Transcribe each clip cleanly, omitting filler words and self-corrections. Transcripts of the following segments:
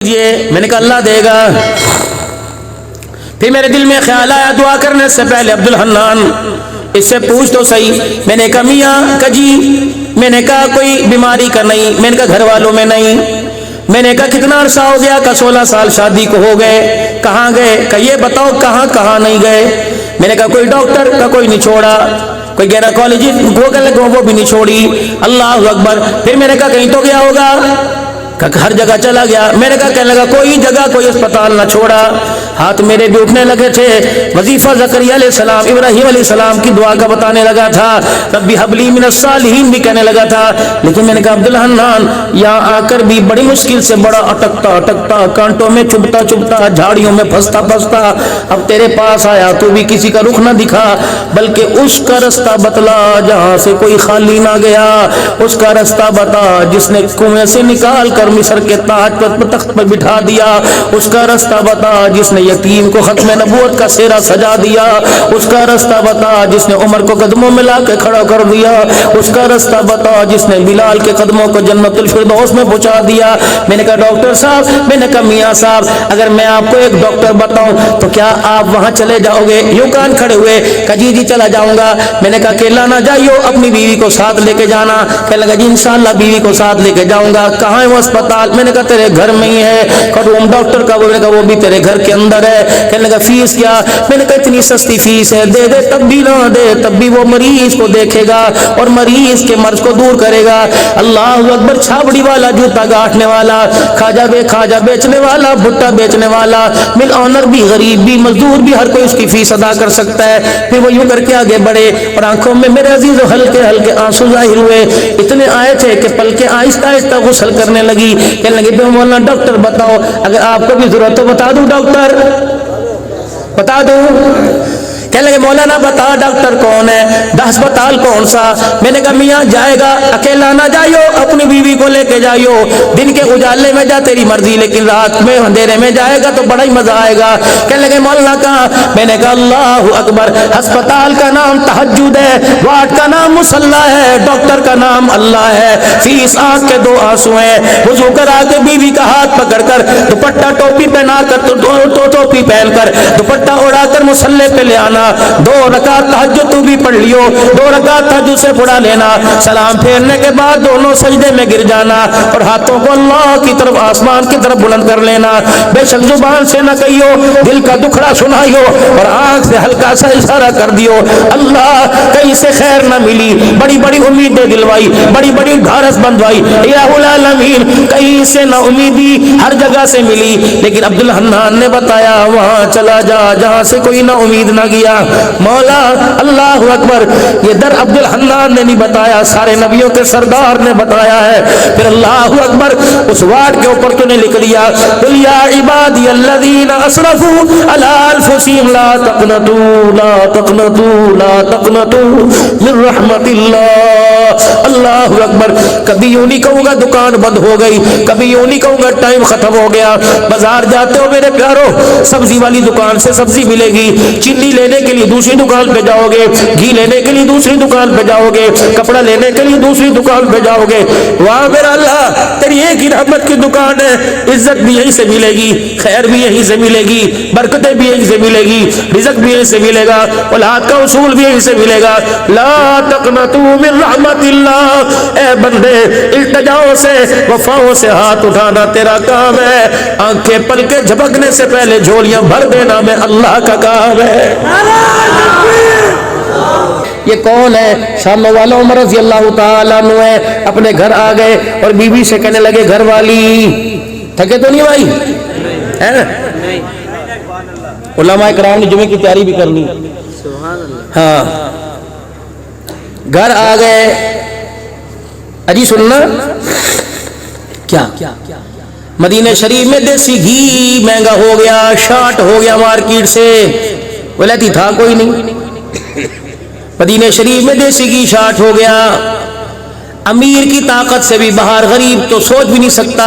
دیجئے. میں نے کہا اللہ دے گا. پھر میرے دل میں خیال آیا دعا کرنے سے پہلے عبدالحنان اس سے پوچھ تو صحیح. میں نے کہا میاں کجی، میں نے کہا کوئی بیماری کا نہیں، میں نے کہا گھر والوں میں نہیں. میں نے کہا کتنا عرصہ ہو گیا؟ کہ 16 سال شادی کو ہو گئے. کہاں گئے؟ کہ یہ بتاؤ کہاں کہاں نہیں گئے. میں نے کہا کوئی ڈاکٹر کا کوئی نہیں چھوڑا، کوئی گینیکالوجسٹ وہ بھی نہیں چھوڑی. اللہ اکبر. پھر میں نے کہا کہیں تو گیا ہوگا؟ کہ ہر جگہ چلا گیا. میں نے کہا کہنے لگا کوئی جگہ کوئی اسپتال نہ چھوڑا. ہاتھ میرے بھی اٹھنے لگے تھے. وظیفہ زکریا علیہ السلام ابراہیم علیہ السلام کی دعا کا بتانے لگا تھا. ربی حبلی من الصالحین بھی کہنے لگا تھا. لیکن میں نے کہا عبدالحنان یہاں آ کر بھی بڑی مشکل سے بڑا اٹکتا اٹکتا کانٹوں میں چبھتا چبھتا جھاڑیوں میں پھنستا پھنستا اب تیرے پاس آیا. تو بھی کسی کا رخ نہ دکھا بلکہ اس کا رستہ بتلا جہاں سے کوئی خالی نہ گیا. اس کا رستہ بتا جس نے کنویں سے نکال کر مصر کے تاج پر تخت پر بٹھا دیا. اس کا رستہ بتا جس نے یتیم کو ختم نبوت کا سیرا سجا دیا. اس کا رستہ بتا جس نے عمر کو قدموں میں لا کے کھڑا کر دیا. اس کا رستہ بتا جس نے بلال کے قدموں کو جنت الفردوس میں پہنچا دیا. میں نے کہا ڈاکٹر صاحب، میں نے کہا میاں صاحب، اگر میں آپ کو ایک ڈاکٹر بتاؤں تو کیا آپ وہاں چلے جاؤ گے؟ یوں کان کھڑے ہوئے کہ جی جی چلا جاؤں گا. میں نے کہا اکیلا نہ جائیو، اپنی بیوی کو ساتھ لے کے جانا. کہنے لگا جی انشاءاللہ بیوی کو ساتھ لے کے جاؤں گا. کہاں ہے وہ اسپتال؟ میں نے کہا تیرے گھر میں ہی ہے. روم ڈاکٹر کا میں نے کہا وہ بھی تیرے گھر کے اندر ہے. کہنے لگا فیس کیا؟ میں نے کہا اتنی سستی فیس ہے، دے دے تب بھی نہ دے تب بھی وہ مریض کو دیکھے گا اور مریض کے مرض کو دور کرے گا. اللہ اکبر. چھابڑی والا، جوتا گاٹھنے والا، کھاجا بیچنے والا، بھٹا بیچنے والا، مل آنر بھی، غریب بھی، مزدور بھی، ہر کوئی اس کی فیس ادا کر سکتا ہے. پھر وہ یوں کر کے آگے بڑھے اور آنکھوں میں میرے عزیز ہلکے ہلکے آنسو ظاہر ہوئے. اتنے آئے تھے کہ پلکیں آہستہ آہستہ غسل کرنے لگی. کہنے لگے بے مولانا ڈاکٹر بتاؤ، اگر آپ کو بھی ضرورت تو بتا دوں ڈاکٹر، بتا دوں. کہنے لگے مولانا بتا ڈاکٹر کون ہے، ہسپتال کون سا؟ میں نے کہا میاں جائے گا اکیلا نہ جائیو، اپنی بیوی کو لے کے جائیو. دن کے اجالے میں جا تیری مرضی، لیکن رات میں اندھیرے میں جائے گا تو بڑا ہی مزہ آئے گا. کہنے لگے مولانا کہاں؟ میں نے کہا اللہ اکبر. ہسپتال کا نام تہجد ہے، وارڈ کا نام مصلی ہے، ڈاکٹر کا نام اللہ ہے. فیس آنکھ کے 2 آنسو ہیں. وضو کرا کے بیوی کا ہاتھ پکڑ کر دوپٹہ ٹوپی پہنا کر ٹوپی پہن کر دوپٹہ اڑا کر مصلی پہ لے آنا. 2 رکعت تہجد تو بھی پڑھ لیو، 2 رکعت تہجد سے پڑھا لینا. سلام پھیرنے کے بعد دونوں سجدے میں گر جانا اور ہاتھوں کو اللہ کی طرف آسمان کی طرف بلند کر لینا. بے شک زبان سے نہ کہیو، دل کا دکھڑا سنائیو اور آنکھ سے ہلکا سا اشارہ کر دیو. اللہ کہیں سے خیر نہ ملی، بڑی بڑی امیدیں دلوائی، بڑی بڑی ڈھارس بندوائی، الہ العالمین کہیں سے نہ امیدی ہر جگہ سے ملی. لیکن عبدالحنان نے بتایا وہاں چلا جا جہاں سے کوئی نہ امید نہ گیا. مولا اللہ اکبر. یہ در عبدالحنان نے نہیں بتایا، سارے نبیوں کے سردار نے بتایا ہے. پھر اللہ اکبر اس وارڈ کے اوپر تو نے لکھ دیا قل یا عبادی الذین اسرفوا علی انفسہم لا تقنطوا من رحمت اللہ. اللہ اکبر. کبھی یوں نہیں کہوں گا دکان بند ہو گئی، کبھی یوں نہیں کہوں گا ٹائم ختم ہو گیا. بازار جاتے ہو میرے پیارو، سبزی والی دکان سے سبزی ملے گی، چینی لینے کے لیے دوسری دکان پہ جاؤ گے، گھی لینے کے لیے دوسری دکان پہ جاؤ گے، کپڑا لینے کے لیے دوسری دکان پہ جاؤ گے. واہ میرا اللہ، تیری ایک ہی رحمت کی دکان ہے. عزت بھی یہیں سے ملے گی، خیر بھی یہیں سے ملے گی، برکتیں بھی یہیں سے ملے گی، رزق بھی یہیں سے ملے گا، اولاد کا اصول بھی یہیں سے ملے گا. لا تقنطوا من رحمت اللہ. اے بندے التجاؤں سے وفاؤں سے ہاتھ اٹھانا تیرا کام ہے، آنکھیں پلکیں جھپکنے سے پہلے جھولیاں بھر دینا میں اللہ کا کام ہے. یہ کون ہے؟ شام والا عمر رضی اللہ تعالیٰ عنہ ہے. اپنے گھر آ گئے اور بیوی سے کہنے لگے گھر والی تھکے تو نہیں بھائی؟ علماء کرام نے جمعے کی تیاری بھی کرنی. ہاں گھر آ گئے. اجی سننا کیا مدینہ شریف میں دیسی گھی مہنگا ہو گیا، شارٹ ہو گیا مارکیٹ سے. ولیتی تھا کوئی نہیں. مدینہ شریف میں دیسی گھی شارٹ ہو گیا. امیر کی طاقت سے بھی باہر غریب تو سوچ بھی نہیں سکتا.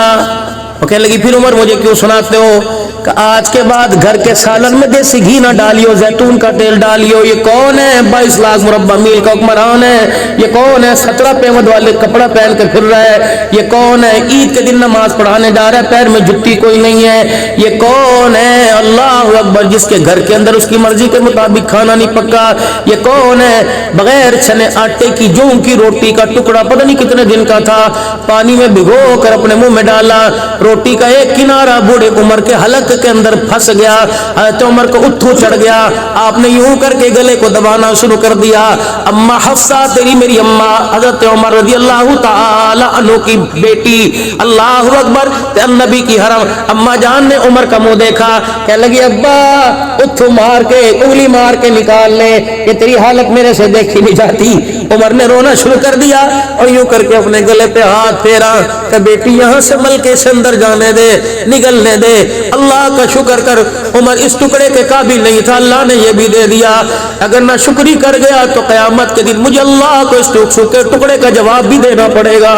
وہ کہنے لگی پھر عمر مجھے کیوں سناتے ہو؟ کہ آج کے بعد گھر کے سالن میں دیسی گھی نہ ڈالیو، زیتون کا تیل ڈالیو۔ یہ کون ہے؟ 22 لاکھ مربع میل کا حکمران ہے۔ یہ کون ہے؟ 17 پیمد والے کپڑا پہن کے پھر رہا ہے۔ یہ کون ہے؟ عید کے دن نماز پڑھانے جا رہا ہے، پیر میں جتی کوئی نہیں ہے۔ یہ کون ہے؟ اللہ اکبر، جس کے گھر کے اندر اس کی مرضی کے مطابق کھانا نہیں پکا۔ یہ کون ہے؟ بغیر چھنے آٹے کی جوں کی روٹی کا ٹکڑا پتہ نہیں کتنے دن کا تھا، پانی میں بھگو کر اپنے منہ میں ڈالا، روٹی کا ایک کنارہ بوڑھے عمر کے حلق کے اندر پھنس گیا۔ حضرت عمر کو اتھو چڑھ گیا، آپ نے یوں کر کے گلے کو دبانا شروع کر دیا۔ اما حفصہ تیری میری اما حضرت عمر رضی اللہ تعالی عنہ کی بیٹی، اللہ اکبر، نبی کی حرم، اما جان نے عمر کا منہ دیکھا، کہنے لگی ابا اتھو مار کے انگلی مار کے نکال لے، یہ تیری حالت میرے سے دیکھی نہیں جاتی۔ عمر نے رونا شروع کر دیا اور یوں کر کے اپنے گلے پہ ہاتھ پھیرا کہ بیٹی یہاں سے ملکے سے اندر جانے دے، نگلنے دے۔ اللہ کا شکر کر، عمر اس ٹکڑے کے قابل نہیں تھا، اللہ نے یہ بھی دے دیا۔ اگر نہ شکری کر گیا تو قیامت کے دن مجھے اللہ کو اس ٹکڑے کا جواب بھی دینا پڑے گا۔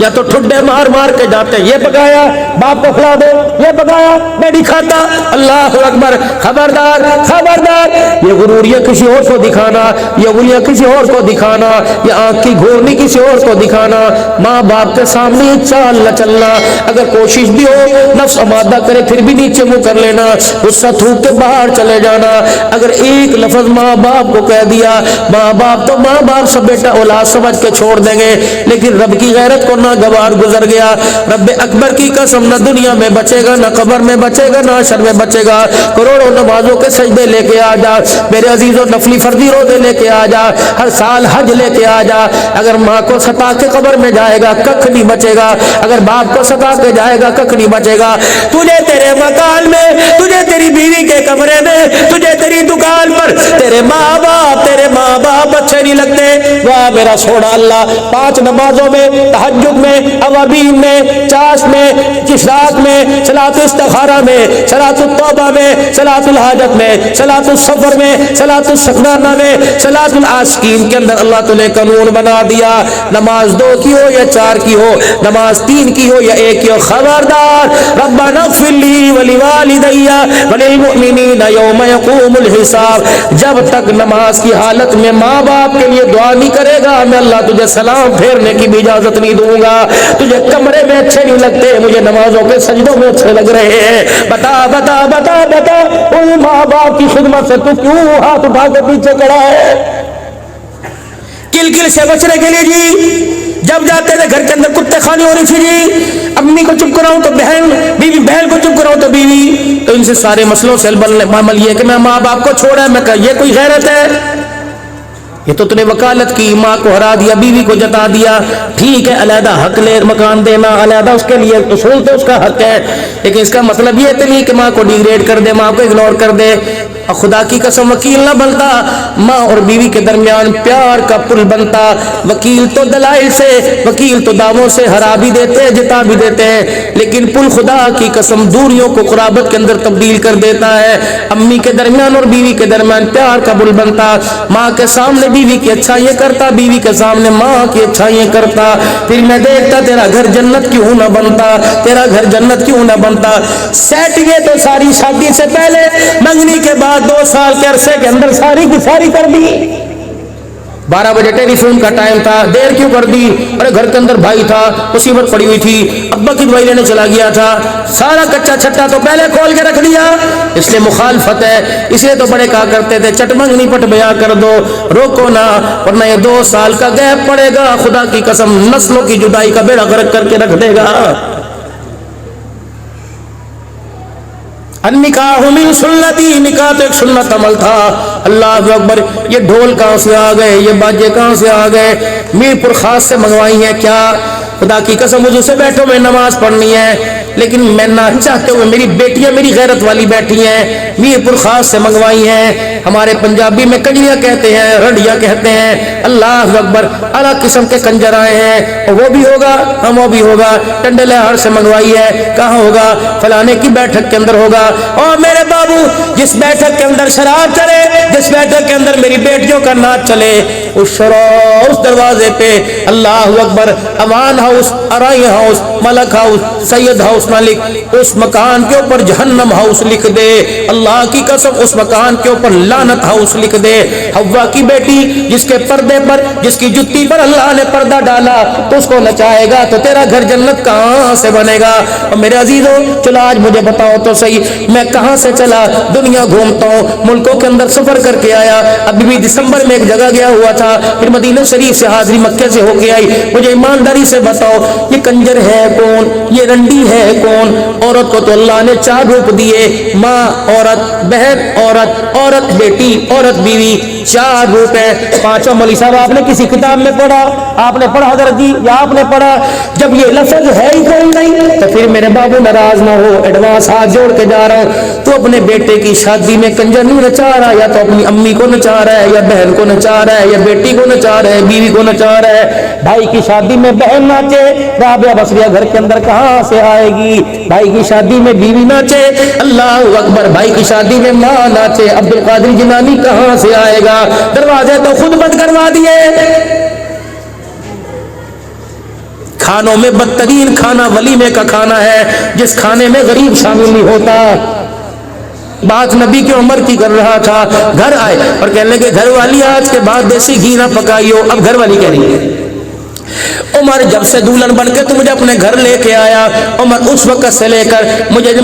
یا تو ٹھڈے مار مار کے جاتے، یہ پکایا باپ کو کھلا دو، یہ پکایا میں نہیں کھاتا۔ اللہ اکبر، خبردار خبردار، یہ غرور یہ کسی اور کو دکھانا، یہ انگلیاں کسی اور کو دکھانا، یہ آنکھ کی گھورنی کسی اور کو دکھانا، ماں باپ کے سامنے چال نہ چلنا۔ اگر کوشش بھی ہو نفس آمادہ کرے پھر بھی نیچے منہ کر لینا، غصہ تھوک کے باہر چلے جانا۔ اگر ایک لفظ ماں باپ کو کہہ دیا، ماں باپ تو ماں باپ سب بیٹا اولاد سمجھ کے چھوڑ دیں گے، لیکن رب کی غیرت کو ناگوار گزر گیا۔ رب اکبر کی قسم، نہ دنیا میں بچے گا، نہ قبر میں بچے گا، نہ حشر میں بچے گا۔ کروڑوں نمازوں کے سجدے لے کے آ جا میرے عزیزوں، نفلی فرضی روزے لے کے آ جا، ہر سال حج لے کے آ جا، اگر ماں کو ستا کے قبر میں جائے گا ککھ نہیں بچے گا، اگر باپ کو ستا کے جائے گا ککھ نہیں بچے گا۔ تجھے تیرے مکان میں، تجھے تیری بیوی کے کمرے میں، تجھے تیری دکان پر تیرے ماں باپ اچھے نہیں لگتے؟ واہ میرا سونا اللہ، 5 نمازوں میں، تہجد میں، اوابین میں، چاش میں، اشراق میں، صلاۃ استخارہ میں، صلاۃ التوبہ میں، صلاۃ الحاجت میں، صلاۃ السفر میں، صلاۃ السخنانہ میں، صلاۃ العاشقین کے اندر اللہ تعالی نے قانون بنا دیا، نماز 2 کی ہو یا 4 کی ہو، نماز 3 کی ہو یا 1 کی ہو، خبردار ربنا اغفر لی ولوالدی وللمؤمنین یوم یقوم الحساب۔ جب تک نماز کی حالت میں ماں باپ کے لیے دعا نہیں کرے گا، میں اللہ تجھے سلام پھیرنے کی بھی اجازت نہیں دوں گا۔ تجھے کمرے میں اچھے نہیں لگتے، مجھے نمازوں کے سجدوں میں اچھے لگ رہے ہیں۔ بتا بتا بتا بتا ان ماں باپ کی خدمت سے تو کیوں ہاتھ اٹھا کے پیچھے کھڑا ہے؟ کل کل سے بچنے کے لیے جی، جب جاتے تھے گھر کے اندر کتے خانی ہو رہی تھی جی، امی کو چپ کراؤں تو بہن، بیوی بہن کو چپ کراؤں تو بیوی، تو ان سے سارے مسئلوں سے عمل یہ کہ میں ماں باپ کو چھوڑا، میں کہا یہ کوئی غیرت ہے؟ یہ تو تنے وکالت کی، ماں کو ہرا دیا، بیوی کو جتا دیا، ٹھیک ہے علیحدہ حق لے، مکان دینا علیحدہ اس کے لیے اصول تو اس کا حق ہے، لیکن اس کا مطلب یہ تو نہیں کہ ماں کو ڈیگریڈ کر دے، ماں کو اگنور کر دے۔ اور خدا کی قسم وکیل نہ بنتا، ماں اور بیوی کے درمیان پیار کا پل بنتا۔ وکیل تو دلائل سے، وکیل تو دعووں سے ہرا بھی دیتے ہیں، جتا بھی دیتے ہیں، لیکن پل خدا کی قسم دوریوں کو قرابت کے اندر تبدیل کر دیتا ہے۔ امی کے درمیان اور بیوی کے درمیان پیار کا پل بنتا، ماں کے سامنے بیوی کی اچھائیاں کرتا، بیوی کے سامنے ماں کی اچھائیاں کرتا، پھر میں دیکھتا تیرا گھر جنت کیوں نہ بنتا، تیرا گھر جنت کیوں نہ بنتا۔ سیٹنگیں تو ساری شادی سے پہلے، منگنی کے بعد 2 سال کے عرصے کے اندر ساری کی ساری کر دی۔ 12 بجے ٹیلی فون کا ٹائم تھا، دیر کیوں کر دی؟ ارے گھر کے اندر بھائی تھا، مصیبت پڑی ہوئی تھی، ابا کی دوائی لینے چلا گیا تھا، سارا کچا چھٹا تو پہلے کھول کے رکھ دیا، اس لیے مخالفت ہے۔ اس لیے تو بڑے کہا کرتے تھے چٹ منگنی پٹ بیاہ کر دو، روکو نہ، ورنہ یہ 2 سال کا گیپ پڑے گا، خدا کی قسم نسلوں کی جدائی کا بیڑا غرق کر کے رکھ دے گا۔ النکاح من سنتی، نکاح تو ایک سنت عمل تھا۔ اللہ اکبر، یہ ڈھول کہاں سے آ گئے، یہ باجے کہاں سے آ گئے؟ میر پور خاص سے منگوائی ہیں کیا؟ خدا کی قسم وضو سے بیٹھو میں نماز پڑھنی ہے، لیکن میں نہ چاہتے ہوئے میری بیٹیاں میری غیرت والی بیٹھی ہیں، میر پور خاص سے منگوائی ہیں۔ ہمارے پنجابی میں کنجریاں کہتے ہیں, رنڈیاں کہتے ہیں. اللہ اکبر, الگ قسم کے کنجر آئے ہیں. اور وہ بھی ہوگا, ہم وہ بھی ہوگا. ٹنڈے لہر سے منگوائی ہے, کہاں ہوگا؟ فلانے کی بیٹھک کے اندر ہوگا. اور میرے بابو, جس بیٹھک کے اندر شراب چلے, جس بیٹھک کے اندر میری بیٹیوں کا ناچ چلے, اس دروازے پہ اللہ اکبر امان ہاؤس, ارائی ہاؤس, ملک ہاؤس, سید ہاؤس نہ لکھ, اس مکان کے اوپر جہنم ہاؤس لکھ دے. اللہ کی قسم اس مکان کے اوپر لعنت ہاؤس لکھ دے. حوا کی بیٹی جس کے پردے پر, جس کی جتی پر اللہ نے پردہ ڈالا, تو اس کو نچائے گا تو تیرا گھر جنت کہاں سے بنے گا؟ اور میرے عزیزوں, چلو آج مجھے بتاؤ تو صحیح, میں کہاں سے چلا, دنیا گھومتا ہوں, ملکوں کے اندر سفر کر کے آیا. ابھی بھی دسمبر میں ایک جگہ گیا ہوا تھا, پھر مدینہ شریف سے حاضری مکے سے ہو کے آئی. مجھے ایمانداری سے بتاؤ, یہ کنجر ہے کون, یہ رنڈی ہے کون؟ عورت کو تو اللہ نے 4 روپ دیے, ماں عورت, بہن عورت, عورت بیٹی, عورت بیوی, 4 روپ ہے. 5واں مولوی صاحب آپ نے کسی کتاب میں پڑھا, آپ نے پڑھا حضرت جی, یا آپ نے پڑھا؟ جب یہ لفظ ہے ہی کوئی نہیں تو پھر میرے بابو ناراض نہ ہو, ایڈوانس ہاتھ جوڑ کے جا رہا ہوں, تو اپنے بیٹے کی شادی میں کنجر نہیں نچا رہا, یا تو اپنی امی کو نچا رہا ہے, یا بہن کو نچا رہا ہے, یا بیٹی کو نچا رہا ہے, بیوی کو نچا رہا ہے. بھائی کی شادی میں بہن ناچے, رابعہ بصریہ گھر کے اندر کہاں سے آئے گی؟ بھائی کی شادی میں بیوی ناچے, اللہ اکبر, بھائی کی شادی میں ماں ناچے, عبد القادر جیلانی کہاں سے آئے گا؟ دروازے تو خود بند کروا دیے. کھانوں میں بدترین کھانا ولیمے کا کھانا ہے, جس کھانے میں غریب شامل نہیں ہوتا. بات نبی کی عمر کی کر رہا تھا. گھر آئے اور کہنے لگے, گھر والی آج کے بعد دیسی گھی نہ پکائیو. اب گھر والی کہہ رہی ہے, عمر جب سے دلہن بن کے تو مجھے اپنے گھر لے کے آیا, عمر اس وقت سے لے کر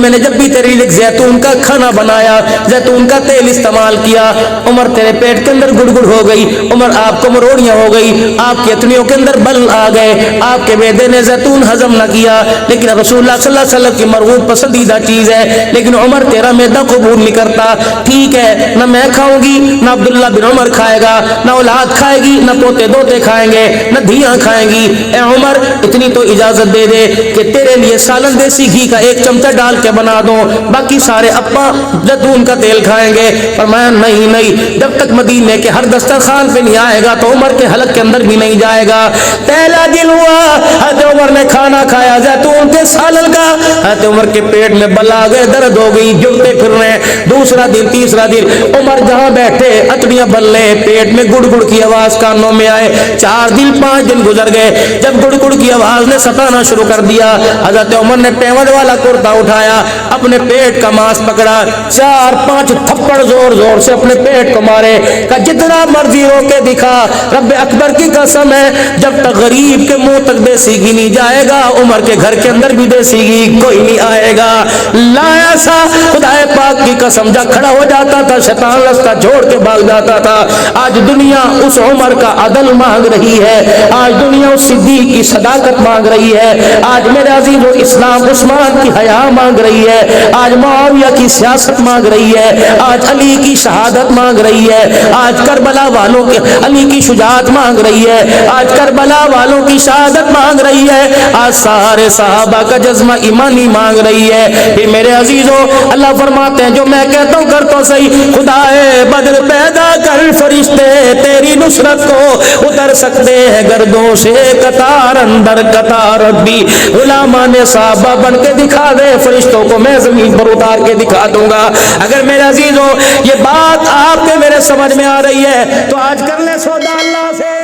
میں نے جب بھی تیری لیے زیتون کا کھانا بنایا, زیتون کا تیل استعمال کیا, عمر تیرے پیٹ کے اندر گڑگڑ ہو گئی, عمر آپ کو مروڑیاں ہو گئی, آپ کی اتنیوں کے اندر بل آ گئے, آپ کے معدے نے زیتون ہضم نہ کیا. لیکن رسول اللہ صلی اللہ علیہ وسلم کی مرغوب پسندیدہ چیز ہے, لیکن عمر تیرا معدہ قبول نہیں کرتا. ٹھیک ہے, نہ میں کھاؤں گی, نہ عبداللہ بن عمر کھائے گا, نہ اولاد کھائے گی, نہ پوتے دوتے کھائیں گے, نہ دھیاں کھائیں گی. اے عمر, اتنی تو اجازت دے دے کہ تیرے لیے سالن دیسی گھی کا 1 چمچہ ڈال کے بنا دو, باقی سارے ابا زیتون کا تیل کھائیں گے. فرمایا نہیں, جب تک مدینے کے ہر دسترخوان پہ نہیں آئے گا تو عمر کے حلق کے اندر بھی نہیں جائے گا. پہلا دن ہوا, حضرت عمر نے کھانا کھایا زیتون کے سالن کا, حضرت عمر کے پیٹ میں بل آ گئے, درد ہو گئی, جلتے پھر رہے. دوسرا دن, تیسرا دن, عمر جہاں بیٹھے اتڑیاں بل رہے, پیٹ میں گڑ گڑ کی آواز کانوں میں آئے. 4 دن 5 دن گزر گئے, جب گڑ گڑ کی آواز نے ستانا شروع کر دیا, حضرت عمر نے پیوند والا کرتا اٹھایا, اپنے پیٹ کا ماس پکڑا, 4-5 تھپڑ زور زور سے اپنے پیٹ کو مارے, کہ جتنا مرضی رو کے دکھا, رب اکبر کی قسم ہے, جب تک غریب کے منہ تک دیسی گھی نہیں جائے گا, عمر کے گھر کے اندر بھی دیسی گھی کوئی نہیں آئے گا. لایا سا خدا پاک کی قسم, جب کھڑا ہو جاتا تھا شیطان رستہ چھوڑ کے بھاگ جاتا تھا. آج دنیا اس عمر کا عدل مانگ رہی ہے, آج دنیا اس صدیق کی صداقت مانگ رہی ہے, آج میرے عزیز و اسلام عثمان کی حیا مانگ رہی ہے, آج معاویہ کی سیاست مانگ رہی ہے, آج علی کی شہادت مانگ رہی ہے, آج کربلا والوں کے علی کی شجاعت مانگ رہی ہے, آج کربلا والوں کی شہادت مانگ رہی ہے, آج سارے صحابہ کا جذبہ ایمانی مانگ رہی ہے. پھر میرے عزیزو, اللہ فرماتے ہیں جو میں کہتا ہوں کر تو صحیح, خدائے بدر پیدا کر فرشتے تیری نصرت کو اتر سکتے ہیں گردوں سے قطار اندر قطار, بھی غلامان صحابہ بن کے دکھا دے, فرشتوں کو میں زمین پر اتار کے دکھا دوں گا. اگر میرے عزیزو یہ بات آپ کے میرے سمجھ میں آ رہی ہے تو آج کر لیں سودا اللہ سے.